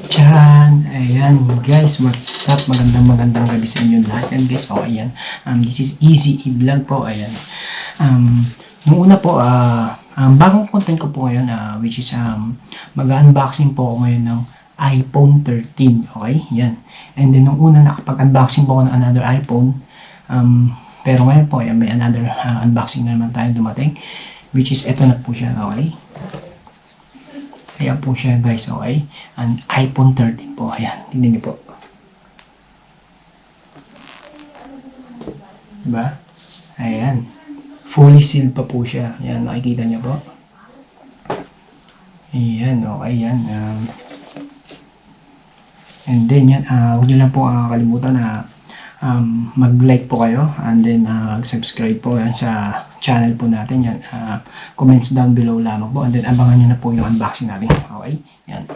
Tcharan! Ayan guys, what's up? Magandang gabi sa inyo lahat yan guys. O ayan, this is Easy E-Vlog po. Ayan. Nung una po, bagong content ko po ngayon, which is mag-unboxing po ako ngayon ng iPhone 13. Okay? Yan. And then nung una nakapag-unboxing po ako ng another iPhone. Pero ngayon po, ayan, may another unboxing na naman tayo dumating. Which is, eto na po siya. Okay? Ayan po siya guys, okay? An iPhone 13 po, ayan, tingnan niyo po. Diba? Ayan. Fully sealed pa po siya. Ayan, makikita niyo po. Ayan, okay, yan. And then yan, huwag niyo lang po kalimutan na mag-like po kayo and then subscribe po yan sa channel po natin yan. Comments down below lamang po and then abangan nyo na po yung unboxing natin. Okay? Yan.